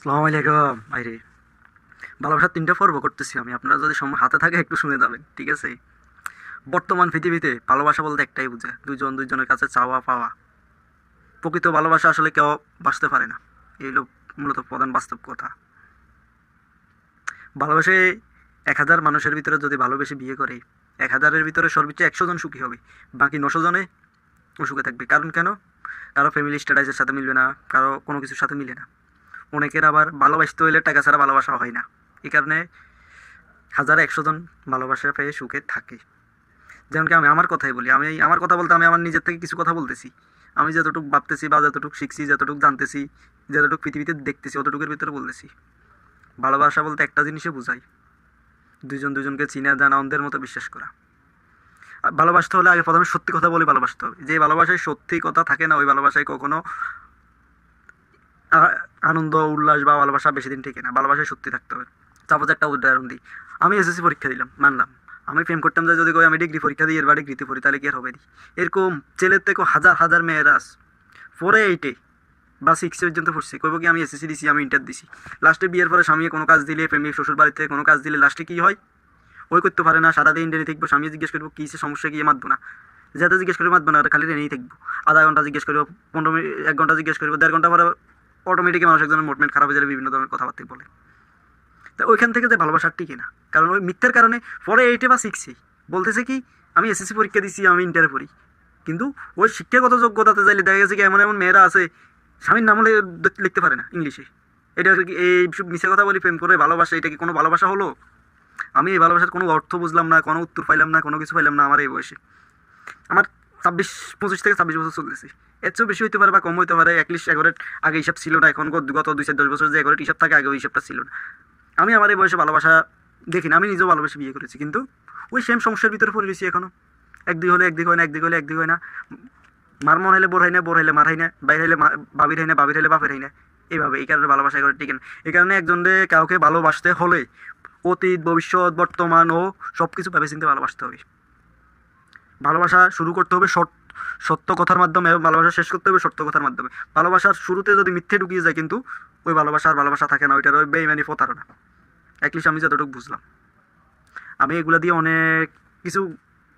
সালাম আলাইকুম ভাইরে। ভালোবাসার ৩টা পর্ব করতেছি আমি, আপনারা যদি সময় হাতে থাকে একটু শুনে যাবেন, ঠিক আছে? বর্তমান পৃথিবীতে ভালোবাসা বলতে একটাই বোঝায়, দুজন দুজনের কাছে চাওয়া পাওয়া। প্রকৃত ভালোবাসা আসলে কেউ বাঁচতে পারে না, এই হলো মূলত প্রধান বাস্তব কথা। ভালোবাসে ১,০০০ মানুষের ভিতরে যদি ভালোবেসে বিয়ে করে, ১,০০০-এর ভিতরে সর্বোচ্চ ১০০ জন সুখী হবে, বাকি ৯০০ জনে অসুখে থাকবে। কারণ কেন? কারো ফ্যামিলি স্ট্যাটাসের সাথে মিলবে না, কারো কোনো কিছুর সাথে মিলে না। অনেকের আবার ভালোবাসতে হইলে টাকা ছাড়া ভালোবাসা হয় না। এই কারণে ১,০০০-১০০ জন ভালোবাসা পেয়ে সুখে থাকে। যেমন কি আমি আমার কথাই বলি, আমি আমার কথা বলতে আমি আমার নিজের থেকে কিছু কথা বলতেছি। আমি যতটুকু ভাবতেছি বা যতটুকু শিখছি, যতটুকু জানতেছি, যতটুকু পৃথিবীতে দেখতেছি, অতটুকুর ভিতরে বলতেছি। ভালোবাসা বলতে একটা জিনিসে বোঝাই, দুজন দুজনকে চিনা জানা, অন্ধের মতো বিশ্বাস করা। আর ভালোবাসতে হলে আগে প্রথমে সত্যি কথা বলে ভালোবাসতে হবে। যে ভালোবাসায় সত্যি কথা থাকে না, ওই ভালোবাসায় কখনো আ- আনন্দ উল্লাস বা ভালোবাসা বেশি দিন টেকে না। ভালোবাসায় সত্যি থাকতে হবে। সাপোজ একটা উদাহরণ দিই, আমি এসএসসি পরীক্ষা দিলাম, মানলাম। আমি প্রেম করতাম, যে যদি কই আমি ডিগ্রি পরীক্ষা দিই, এর বা ডিগ্রিতে পড়ি, তাহলে কি আর হবে? এরকম ছেলের থেকে হাজার হাজার মেয়েরা আছে, 4-8 বা 6 পর্যন্ত পড়ছি, কইব কি আমি এসএসসি দিছি, আমি ইন্টার দিছি। লাস্টে বিয়ের পরে স্বামী কোনো কাজ দিলে, প্রেমিক শ্বশুর বাড়িতে কোনো কাজ দিলে লাস্টে কি হয়? ওই করতে পারে না, সারাদিন ইন্টারনেট দেখবো, স্বামী জিজ্ঞেস করবো কী সমস্যা, গিয়ে মাতবো না। যাতে জিজ্ঞেস করে মাতবো না, খালি রেনেই থাকবো। আধা ঘন্টা জিজ্ঞেস করবো, 15 মিনিট, 1 ঘন্টা জিজ্ঞেস করবো, 1.5 ঘন্টা পরে অটোমেটিকই মানুষ একজনের মুভমেন্ট খারাপ হয়ে যাবে, বিভিন্ন ধরনের কথাবার্তা বলে। তা ওইখান থেকে যে ভালোবাসার টিকে না, কারণ ওই মিথ্যার কারণে পরে 8 বা 6 বলতেছে কি আমি এসএসসি পরীক্ষা দিচ্ছি, আমি ইন্টারে পড়ি। কিন্তু ওই শিক্ষাগত যোগ্যতাতে চাইলে দেখা গেছে কি এমন এমন মেয়েরা আছে, স্বামীর নাম হলে লিখতে পারে না ইংলিশে। এটা কি এই মিথ্যা কথা বলি প্রেম করে ভালোবাসা, এটা কি কোনো ভালোবাসা হলো? আমি এই ভালোবাসার কোনো অর্থ বুঝলাম না, কোনো উত্তর পাইলাম না, কোনো কিছু পাইলাম না আমার এই বয়সে। আমার 25 থেকে 26 বছর চলতেছে। এর চেয়েও বেশি হইতে পারে বা কম হইতে পারে, অ্যাটলিস্ট এগোরেট আগে হিসাব ছিল না, এখন গত 2-4-10 বছর যে এগোরেট হিসাব থাকে, আগে ওই হিসাবটা ছিল না। আমি আমার এই বয়সে ভালোবাসা দেখি না, আমি নিজেও ভালোবেসে বিয়ে করেছি, কিন্তু ওই সেম সমস্যার ভিতরে পড়ে রয়েছি এখনও। একদিক হলে একদিক হয় না, একদিক হলে একদিক হয় না। মার মন হলে বোর হয় না, বোর হলে মার হয় না, বাইর হলে বাবির হয় না, বাবির হলে বাপের হয় না। এইভাবে, এই কারণে ভালোবাসা করে টিকেন। এই কারণে একজনকে কাউকে ভালোবাসতে হলে অতীত, ভবিষ্যৎ, বর্তমান ও সব কিছু ভেবে চিন্তে ভালোবাসতে হবে। ভালোবাসা শুরু করতে হবে সত্য কথার মাধ্যমে, এবং ভালোবাসা শেষ করতে হবে সত্য কথার মাধ্যমে। ভালোবাসার শুরুতে যদি মিথ্যে ঢুকিয়ে যায়, কিন্তু ওই ভালোবাসা আর ভালোবাসা থাকে না, ওইটার ওই বেইমানি প্রতারণা। অ্যাটলিস্ট আমি যতটুকু বুঝলাম, আমি এগুলা দিয়ে অনেক কিছু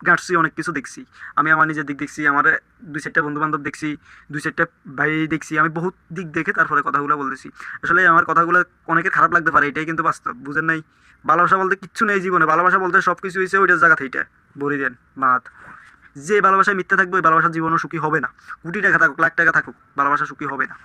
ঘাঁটছি, অনেক কিছু দেখছি। আমি আমার নিজের দিক দেখছি, আমার 2-4টা বন্ধু বান্ধব দেখছি, 2-4টা ভাই দেখছি। আমি বহুত দিক দেখে তারপরে কথাগুলো বলতেছি। আসলে আমার কথাগুলো অনেকের খারাপ লাগতে পারে, এটাই কিন্তু বাস্তব, বুঝেন নাই? ভালোবাসা বলতে কিচ্ছু নেই জীবনে, ভালোবাসা বলতে সব কিছু হয়েছে ওইটার জায়গা থেকে ভরি দেন মাত। যে ভালোবাসায় মিথ্যা থাকবে, ওই ভালোবাসার জীবনও সুখী হবে না। কোটি টাকা থাকুক, লাখ টাকা থাকুক, ভালোবাসা সুখী হবে না।